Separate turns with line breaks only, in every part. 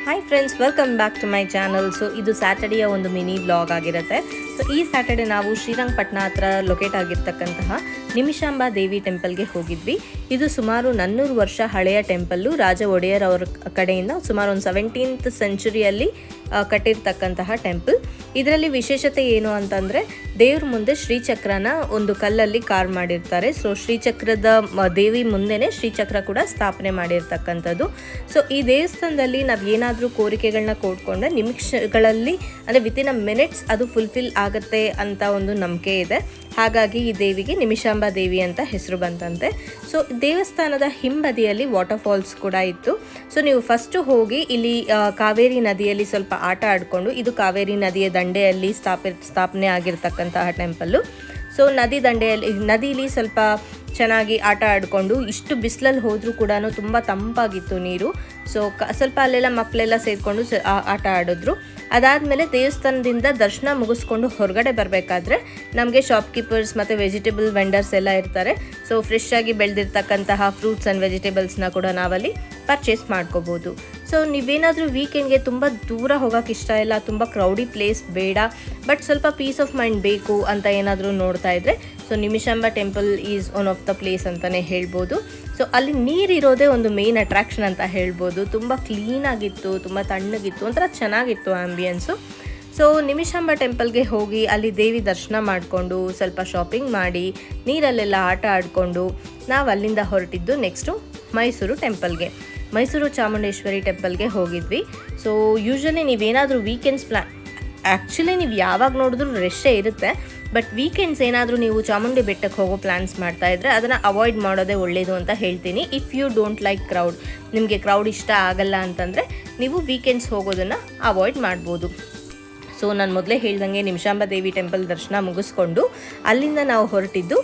Hi friends, welcome back to my channel. So ಇದು ಸ್ಯಾಟರ್ಡೆಯ ಒಂದು ಮಿನಿ ವ್ಲಾಗ್ ಆಗಿರುತ್ತೆ. ಸೊ ಈ ಸ್ಯಾಟರ್ಡೆ ನಾವು ಶ್ರೀರಂಗಪಟ್ಟಣ ಹತ್ರ ಲೊಕೇಟ್ ಆಗಿರ್ತಕ್ಕಂತಹ ನಿಮಿಷಾಂಬಾ ದೇವಿ ಟೆಂಪಲ್ಗೆ ಹೋಗಿದ್ವಿ. ಇದು ಸುಮಾರು 400 ವರ್ಷ ಹಳೆಯ ಟೆಂಪಲ್ಲು. ರಾಜ ಒಡೆಯರ್ ಅವರ ಕಡೆಯಿಂದ ಸುಮಾರು ಒಂದು 17th ಸೆಂಚುರಿಯಲ್ಲಿ ಕಟ್ಟಿರ್ತಕ್ಕಂತಹ ಟೆಂಪಲ್. ಇದರಲ್ಲಿ ವಿಶೇಷತೆ ಏನು ಅಂತಂದರೆ, ದೇವ್ರ ಮುಂದೆ ಶ್ರೀಚಕ್ರನ ಒಂದು ಕಲ್ಲಲ್ಲಿ ಕಾರ್ ಮಾಡಿರ್ತಾರೆ. ಸೊ ಶ್ರೀಚಕ್ರದ ದೇವಿ ಮುಂದೆನೇ ಶ್ರೀಚಕ್ರ ಕೂಡ ಸ್ಥಾಪನೆ ಮಾಡಿರ್ತಕ್ಕಂಥದ್ದು. ಸೊ ಈ ದೇವಸ್ಥಾನದಲ್ಲಿ ನಾವು ಏನಾದರೂ ಕೋರಿಕೆಗಳನ್ನ ಕೊಟ್ಕೊಂಡ್ರೆ ನಿಮಿಷಗಳಲ್ಲಿ ಅಂದರೆ ವಿತಿನ್ ಅ ಮಿನಿಟ್ಸ್ ಅದು ಫುಲ್ಫಿಲ್ ಆಗುತ್ತೆ ಅಂತ ಒಂದು ನಂಬಿಕೆ ಇದೆ. ಹಾಗಾಗಿ ಈ ದೇವಿಗೆ ನಿಮಿಷಾಂಬಾ ದೇವಿ ಅಂತ ಹೆಸರು ಬಂತಂತೆ. ಸೊ ದೇವಸ್ಥಾನದ ಹಿಂಬದಿಯಲ್ಲಿ ವಾಟರ್ ಫಾಲ್ಸ್ ಕೂಡ ಇತ್ತು. ಸೊ ನೀವು ಫಸ್ಟು ಹೋಗಿ ಇಲ್ಲಿ ಕಾವೇರಿ ನದಿಯಲ್ಲಿ ಸ್ವಲ್ಪ ಆಟ ಆಡಿಕೊಂಡು, ಇದು ಕಾವೇರಿ ನದಿಯ ದಂಡೆಯಲ್ಲಿ ಸ್ಥಾಪನೆ ಆಗಿರ್ತಕ್ಕಂತಹ ಟೆಂಪಲ್ಲು. ಸೊ ನದಿಲಿ ಸ್ವಲ್ಪ ಚೆನ್ನಾಗಿ ಆಟ ಆಡಿಕೊಂಡು, ಇಷ್ಟು ಬಿಸಿಲಲ್ಲಿ ಹೋದರೂ ಕೂಡ ತುಂಬ ತಂಪಾಗಿತ್ತು ನೀರು. ಸೊ ಸ್ವಲ್ಪ ಅಲ್ಲೆಲ್ಲ ಮಕ್ಕಳೆಲ್ಲ ಸೇರಿಕೊಂಡು ಆಟ ಆಡಿದ್ರು. ಅದಾದಮೇಲೆ ದೇವಸ್ಥಾನದಿಂದ ದರ್ಶನ ಮುಗಿಸ್ಕೊಂಡು ಹೊರಗಡೆ ಬರಬೇಕಾದ್ರೆ ನಮಗೆ ಶಾಪ್ಕೀಪರ್ಸ್ ಮತ್ತು ವೆಜಿಟೇಬಲ್ ವೆಂಡರ್ಸ್ ಎಲ್ಲ ಇರ್ತಾರೆ. ಸೊ ಫ್ರೆಶ್ ಆಗಿ ಬೆಳೆದಿರ್ತಕ್ಕಂತಹ ಫ್ರೂಟ್ಸ್ ಆ್ಯಂಡ್ ವೆಜಿಟೇಬಲ್ಸ್ನ ಕೂಡ ನಾವಲ್ಲಿ ಪರ್ಚೇಸ್ ಮಾಡ್ಕೋಬೋದು. ಸೊ ನೀವೇನಾದರೂ ವೀಕೆಂಡ್ಗೆ ತುಂಬ ದೂರ ಹೋಗೋಕೆ ಇಷ್ಟ ಇಲ್ಲ, ತುಂಬ ಕ್ರೌಡಿ ಪ್ಲೇಸ್ ಬೇಡ, ಬಟ್ ಸ್ವಲ್ಪ ಪೀಸ್ ಆಫ್ ಮೈಂಡ್ ಬೇಕು ಅಂತ ಏನಾದರೂ ನೋಡ್ತಾ ಇದ್ದರೆ, so Nimishamba temple is one of the place ಅಂತಲೇ ಹೇಳ್ಬೋದು. ಸೊ ಅಲ್ಲಿ ನೀರಿರೋದೇ ಒಂದು ಮೇನ್ ಅಟ್ರಾಕ್ಷನ್ ಅಂತ ಹೇಳ್ಬೋದು. ತುಂಬ ಕ್ಲೀನಾಗಿತ್ತು, ತುಂಬ ತಣ್ಣಗಿತ್ತು, ಒಂಥರ ಚೆನ್ನಾಗಿತ್ತು ಆ್ಯಂಬಿಯನ್ಸು. ಸೊ ನಿಮಿಷಾಂಬಾ ಟೆಂಪಲ್ಗೆ ಹೋಗಿ ಅಲ್ಲಿ ದೇವಿ ದರ್ಶನ ಮಾಡಿಕೊಂಡು ಸ್ವಲ್ಪ ಶಾಪಿಂಗ್ ಮಾಡಿ ನೀರಲ್ಲೆಲ್ಲ ಆಟ ಆಡಿಕೊಂಡು ನಾವು ಅಲ್ಲಿಂದ ಹೊರಟಿದ್ದು ನೆಕ್ಸ್ಟು ಮೈಸೂರು ಟೆಂಪಲ್ಗೆ, ಮೈಸೂರು ಚಾಮುಂಡೇಶ್ವರಿ ಟೆಂಪಲ್ಗೆ ಹೋಗಿದ್ವಿ. ಸೊ ಯೂಶ್ವಲಿ ನೀವೇನಾದರೂ ವೀಕೆಂಡ್ಸ್ ಆ್ಯಕ್ಚುಲಿ ನೀವು ಯಾವಾಗ ನೋಡಿದ್ರೂ ರಶ್ಶೇ ಇರುತ್ತೆ, ಬಟ್ ವೀಕೆಂಡ್ಸ್ ಏನಾದರೂ ನೀವು ಚಾಮುಂಡಿ ಬೆಟ್ಟಕ್ಕೆ ಹೋಗೋ ಪ್ಲ್ಯಾನ್ಸ್ ಮಾಡ್ತಾ ಇದ್ದರೆ ಅದನ್ನು ಅವಾಯ್ಡ್ ಮಾಡೋದೇ ಒಳ್ಳೆಯದು ಅಂತ ಹೇಳ್ತೀನಿ. If you don't like crowd, ನಿಮಗೆ ಕ್ರೌಡ್ ಇಷ್ಟ ಆಗಲ್ಲ ಅಂತಂದರೆ ನೀವು ವೀಕೆಂಡ್ಸ್ ಹೋಗೋದನ್ನು ಅವಾಯ್ಡ್ ಮಾಡ್ಬೋದು. ಸೊ ನಾನು ಮೊದಲೇ ಹೇಳ್ದಂಗೆ ನಿಮಿಷಾಂಬಾ ದೇವಿ ಟೆಂಪಲ್ ದರ್ಶನ ಮುಗಿಸ್ಕೊಂಡು ಅಲ್ಲಿಂದ ನಾವು ಹೊರಟಿದ್ದು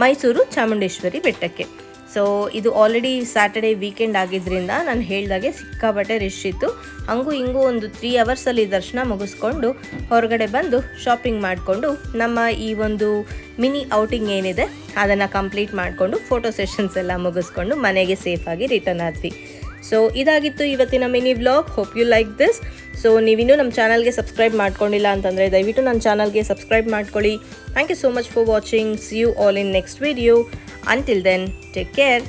ಮೈಸೂರು ಚಾಮುಂಡೇಶ್ವರಿ ಬೆಟ್ಟಕ್ಕೆ. ಸೊ ಇದು ಆಲ್ರೆಡಿ ಸ್ಯಾಟರ್ಡೇ ವೀಕೆಂಡ್ ಆಗಿದ್ದರಿಂದ ನಾನು ಹೇಳ್ದಾಗೆ ಸಿಕ್ಕಾಪಟ್ಟೆ ರಶ್ ಇತ್ತು. ಹಂಗೂ ಹಿಂಗೂ ಒಂದು 3 ಅವರ್ಸಲ್ಲಿ ದರ್ಶನ ಮುಗಿಸ್ಕೊಂಡು ಹೊರಗಡೆ ಬಂದು ಶಾಪಿಂಗ್ ಮಾಡಿಕೊಂಡು ನಮ್ಮ ಈ ಒಂದು ಮಿನಿ ಔಟಿಂಗ್ ಏನಿದೆ ಅದನ್ನು ಕಂಪ್ಲೀಟ್ ಮಾಡಿಕೊಂಡು ಫೋಟೋ ಸೆಷನ್ಸ್ ಎಲ್ಲ ಮುಗಿಸ್ಕೊಂಡು ಮನೆಗೆ ಸೇಫಾಗಿ ರಿಟರ್ನ್ ಆದ್ವಿ. ಸೊ ಇದಾಗಿತ್ತು ಇವತ್ತಿನ mini vlog. Hope you like this. So ನೀವಿನ್ನೂ ನಮ್ಮ ಚಾನಲ್ಗೆ ಸಬ್ಸ್ಕ್ರೈಬ್ ಮಾಡ್ಕೊಂಡಿಲ್ಲ ಅಂತಂದರೆ ದಯವಿಟ್ಟು ನನ್ನ ಚಾನಲ್ಗೆ ಸಬ್ಸ್ಕ್ರೈಬ್ ಮಾಡ್ಕೊಳ್ಳಿ. Thank you so much for watching. See you all in next video. Until then, take care.